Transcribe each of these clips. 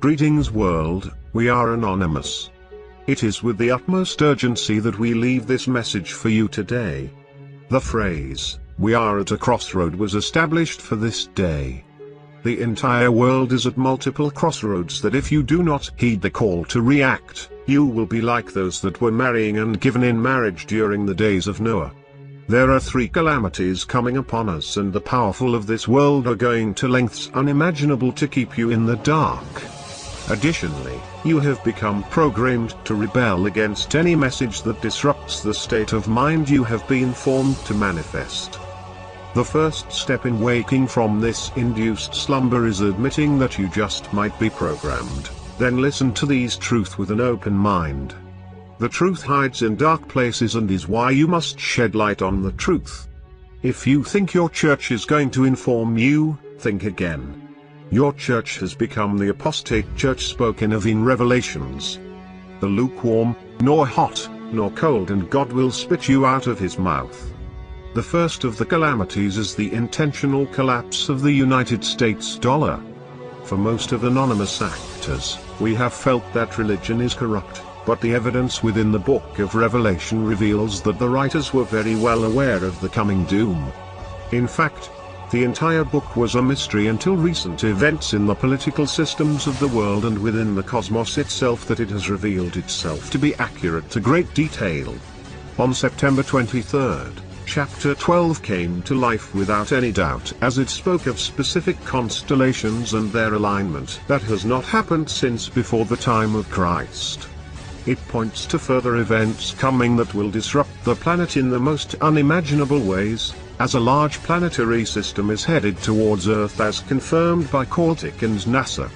Greetings world, we are anonymous. It is with the utmost urgency that we leave this message for you today. The phrase, "We are at a crossroad," was established for this day. The entire world is at multiple crossroads that if you do not heed the call to react, you will be like those that were marrying and given in marriage during the days of Noah. There are 3 calamities coming upon us, and the powerful of this world are going to lengths unimaginable to keep you in the dark. Additionally, you have become programmed to rebel against any message that disrupts the state of mind you have been formed to manifest. The first step in waking from this induced slumber is admitting that you just might be programmed. Then listen to these truths with an open mind. The truth hides in dark places and is why you must shed light on the truth. If you think your church is going to inform you, think again. Your church has become the apostate church spoken of in Revelations. The lukewarm, nor hot, nor cold, and God will spit you out of his mouth. The first of the calamities is the intentional collapse of the United States dollar. For most of anonymous actors, we have felt that religion is corrupt, but the evidence within the book of Revelation reveals that the writers were very well aware of the coming doom. In fact, the entire book was a mystery until recent events in the political systems of the world and within the cosmos itself that it has revealed itself to be accurate to great detail. On September 23rd, Chapter 12 came to life without any doubt, as it spoke of specific constellations and their alignment that has not happened since before the time of Christ. It points to further events coming that will disrupt the planet in the most unimaginable ways, as a large planetary system is headed towards Earth as confirmed by Cortic and NASA.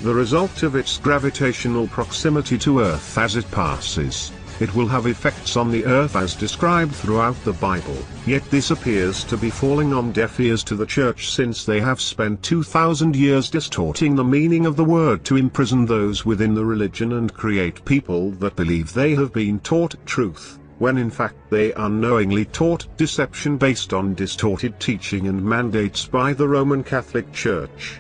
The result of its gravitational proximity to Earth as it passes. It will have effects on the earth as described throughout the Bible, yet this appears to be falling on deaf ears to the church, since they have spent 2,000 years distorting the meaning of the word to imprison those within the religion and create people that believe they have been taught truth, when in fact they unknowingly taught deception based on distorted teaching and mandates by the Roman Catholic Church.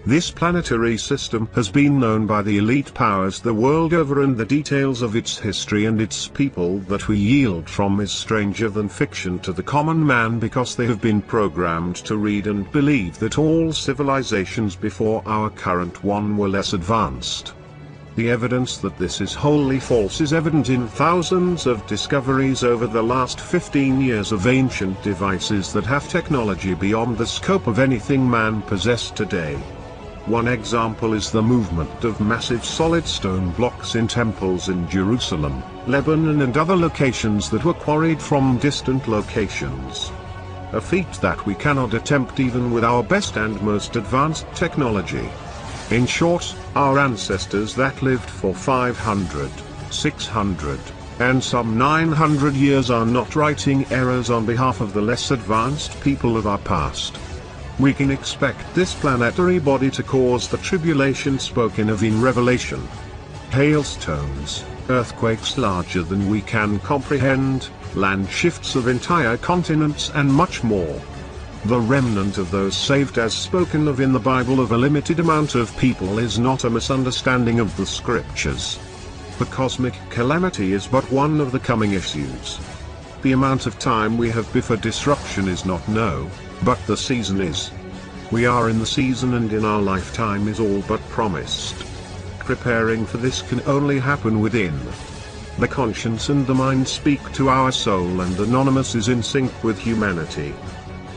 This planetary system has been known by the elite powers the world over, and the details of its history and its people that we yield from is stranger than fiction to the common man, because they have been programmed to read and believe that all civilizations before our current one were less advanced. The evidence that this is wholly false is evident in thousands of discoveries over the last 15 years of ancient devices that have technology beyond the scope of anything man possessed today. One example is the movement of massive solid stone blocks in temples in Jerusalem, Lebanon and other locations that were quarried from distant locations. A feat that we cannot attempt even with our best and most advanced technology. In short, our ancestors that lived for 500, 600, and some 900 years are not writing errors on behalf of the less advanced people of our past. We can expect this planetary body to cause the tribulation spoken of in Revelation. Hailstones, earthquakes larger than we can comprehend, land shifts of entire continents and much more. The remnant of those saved as spoken of in the Bible of a limited amount of people is not a misunderstanding of the scriptures. The cosmic calamity is but one of the coming issues. The amount of time we have before disruption is not known, but the season is. We are in the season, and in our lifetime is all but promised. Preparing for this can only happen within. The conscience and the mind speak to our soul, and Anonymous is in sync with humanity.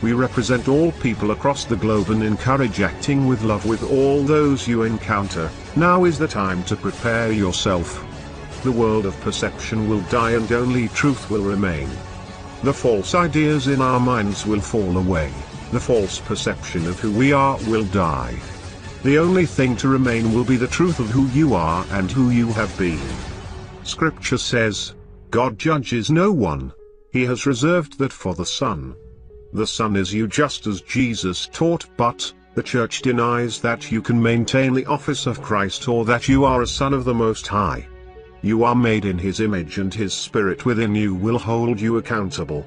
We represent all people across the globe and encourage acting with love with all those you encounter. Now is the time to prepare yourself. The world of perception will die and only truth will remain. The false ideas in our minds will fall away. The false perception of who we are will die. The only thing to remain will be the truth of who you are and who you have been. Scripture says, God judges no one. He has reserved that for the Son. The Son is you, just as Jesus taught, but the Church denies that you can maintain the office of Christ or that you are a son of the Most High. You are made in His image, and His Spirit within you will hold you accountable.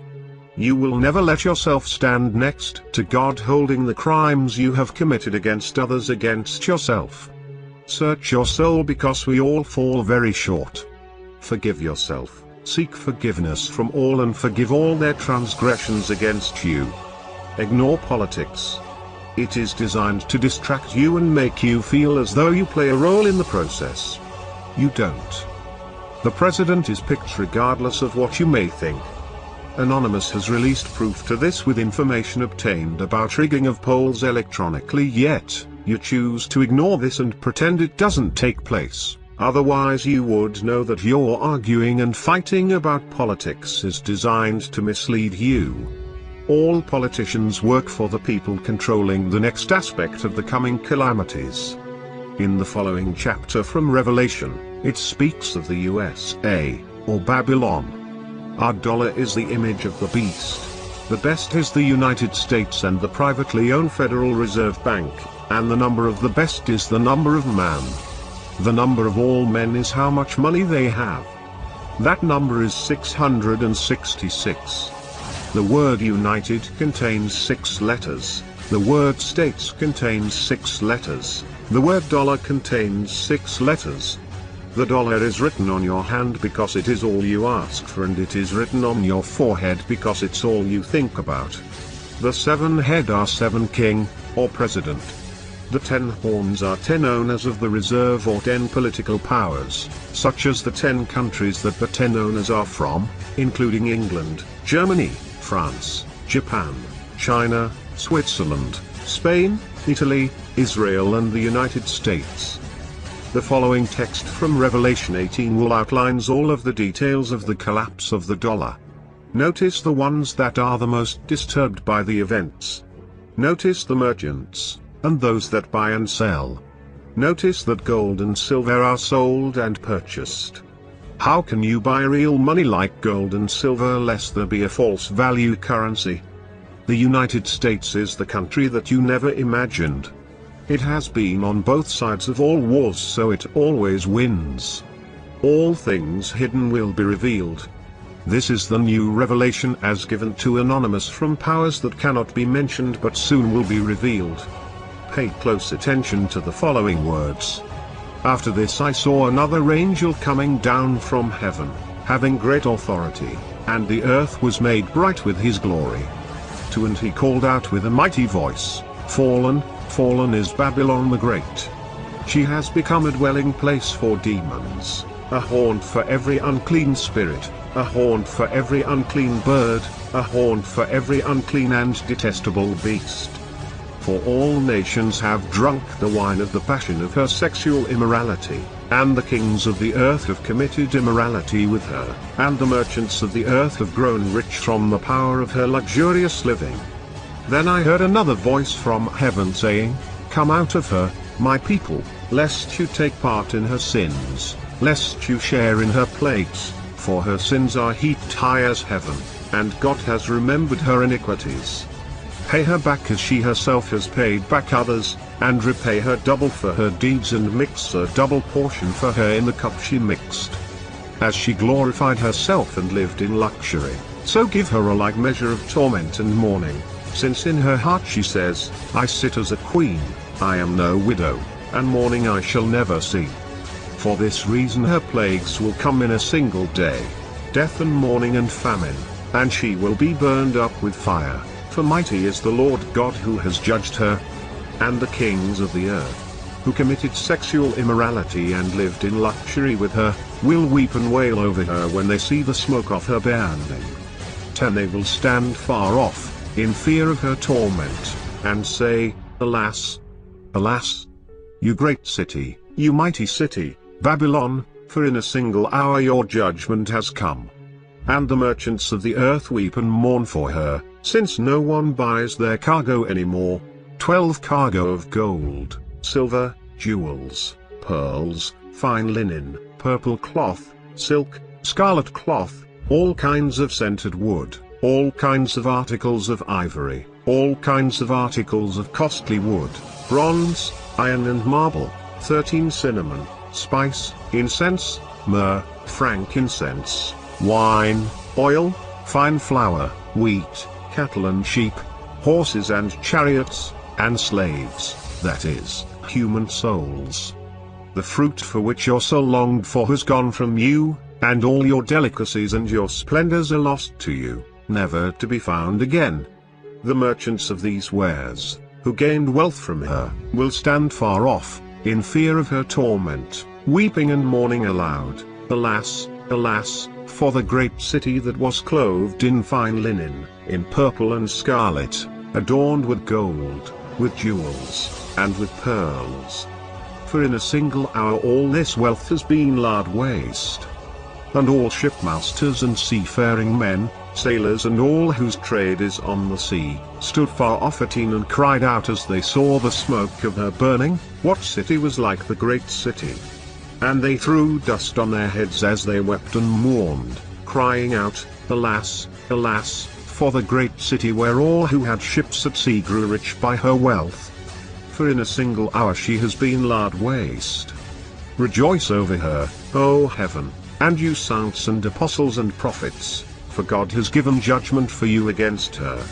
You will never let yourself stand next to God holding the crimes you have committed against others against yourself. Search your soul because we all fall very short. Forgive yourself, seek forgiveness from all and forgive all their transgressions against you. Ignore politics. It is designed to distract you and make you feel as though you play a role in the process. You don't. The president is picked regardless of what you may think. Anonymous has released proof to this with information obtained about rigging of polls electronically, yet you choose to ignore this and pretend it doesn't take place. Otherwise you would know that your arguing and fighting about politics is designed to mislead you. All politicians work for the people controlling the next aspect of the coming calamities. In the following chapter from Revelation, it speaks of the USA, or Babylon. Our dollar is the image of the beast. The best is the United States and the privately owned Federal Reserve Bank, and the number of the best is the number of man. The number of all men is how much money they have. That number is 666. The word united contains 6 letters, the word states contains 6 letters, the word dollar contains 6 letters. The dollar is written on your hand because it is all you ask for, and it is written on your forehead because it's all you think about. The 7 head are 7 king, or president. The 10 horns are 10 owners of the reserve or 10 political powers, such as the 10 countries that the 10 owners are from, including England, Germany, France, Japan, China, Switzerland, Spain, Italy, Israel and the United States. The following text from Revelation 18 will outlines all of the details of the collapse of the dollar. Notice the ones that are the most disturbed by the events. Notice the merchants, and those that buy and sell. Notice that gold and silver are sold and purchased. How can you buy real money like gold and silver lest there be a false value currency? The United States is the country that you never imagined. It has been on both sides of all wars, so it always wins. All things hidden will be revealed. This is the new revelation as given to Anonymous from powers that cannot be mentioned but soon will be revealed. Pay close attention to the following words. After this I saw another angel coming down from heaven, having great authority, and the earth was made bright with his glory. And he called out with a mighty voice, Fallen, fallen is Babylon the Great. She has become a dwelling place for demons, a haunt for every unclean spirit, a haunt for every unclean bird, a haunt for every unclean and detestable beast. For all nations have drunk the wine of the passion of her sexual immorality, and the kings of the earth have committed immorality with her, and the merchants of the earth have grown rich from the power of her luxurious living. Then I heard another voice from heaven saying, Come out of her, my people, lest you take part in her sins, lest you share in her plagues, for her sins are heaped high as heaven, and God has remembered her iniquities. Pay her back as she herself has paid back others, and repay her double for her deeds and mix a double portion for her in the cup she mixed. As she glorified herself and lived in luxury, so give her a like measure of torment and mourning, since in her heart she says, I sit as a queen, I am no widow, and mourning I shall never see. For this reason her plagues will come in a single day, death and mourning and famine, and she will be burned up with fire. For mighty is the Lord God who has judged her. And the kings of the earth, who committed sexual immorality and lived in luxury with her, will weep and wail over her when they see the smoke of her burning. They will stand far off, in fear of her torment, and say, Alas! Alas! You great city, you mighty city, Babylon, for in a single hour your judgment has come. And the merchants of the earth weep and mourn for her, since no one buys their cargo anymore, 12 cargo of gold, silver, jewels, pearls, fine linen, purple cloth, silk, scarlet cloth, all kinds of scented wood, all kinds of articles of ivory, all kinds of articles of costly wood, bronze, iron and marble, 13 cinnamon, spice, incense, myrrh, frankincense, wine, oil, fine flour, wheat, cattle and sheep, horses and chariots, and slaves, that is, human souls. The fruit for which your soul longed for has gone from you, and all your delicacies and your splendors are lost to you, never to be found again. The merchants of these wares, who gained wealth from her, will stand far off, in fear of her torment, weeping and mourning aloud, Alas, alas, for the great city that was clothed in fine linen, in purple and scarlet, adorned with gold, with jewels, and with pearls. For in a single hour all this wealth has been laid waste. And all shipmasters and seafaring men, sailors and all whose trade is on the sea, stood far off at Een and cried out as they saw the smoke of her burning, What city was like the great city? And they threw dust on their heads as they wept and mourned, crying out, Alas, alas, for the great city where all who had ships at sea grew rich by her wealth. For in a single hour she has been laid waste. Rejoice over her, O heaven, and you saints and apostles and prophets, for God has given judgment for you against her.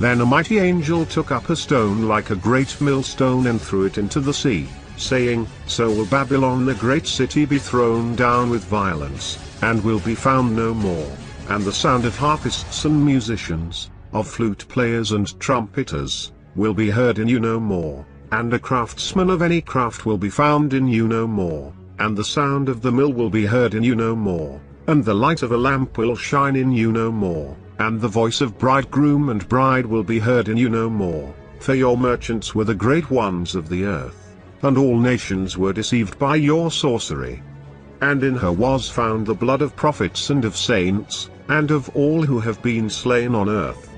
Then a mighty angel took up a stone like a great millstone and threw it into the sea, saying, So will Babylon the great city be thrown down with violence, and will be found no more, and the sound of harpists and musicians, of flute players and trumpeters, will be heard in you no more, and a craftsman of any craft will be found in you no more, and the sound of the mill will be heard in you no more, and the light of a lamp will shine in you no more, and the voice of bridegroom and bride will be heard in you no more, for your merchants were the great ones of the earth, and all nations were deceived by your sorcery. And in her was found the blood of prophets and of saints, and of all who have been slain on earth.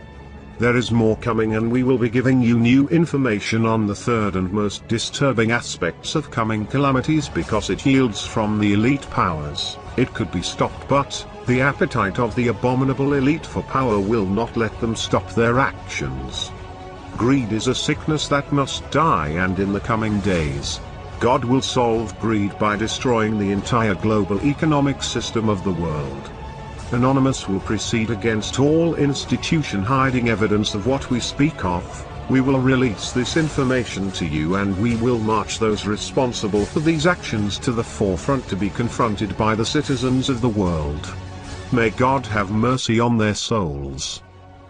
There is more coming, and we will be giving you new information on the third and most disturbing aspects of coming calamities because it yields from the elite powers. It could be stopped, but the appetite of the abominable elite for power will not let them stop their actions. Greed is a sickness that must die, and in the coming days, God will solve greed by destroying the entire global economic system of the world. Anonymous will proceed against all institution hiding evidence of what we speak of. We will release this information to you, and we will march those responsible for these actions to the forefront to be confronted by the citizens of the world. May God have mercy on their souls.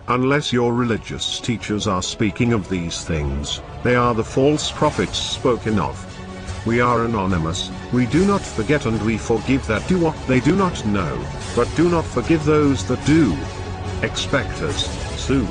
Unless your religious teachers are speaking of these things, they are the false prophets spoken of. We are anonymous, we do not forget, and we forgive that do what they do not know, but do not forgive those that do. Expect us soon.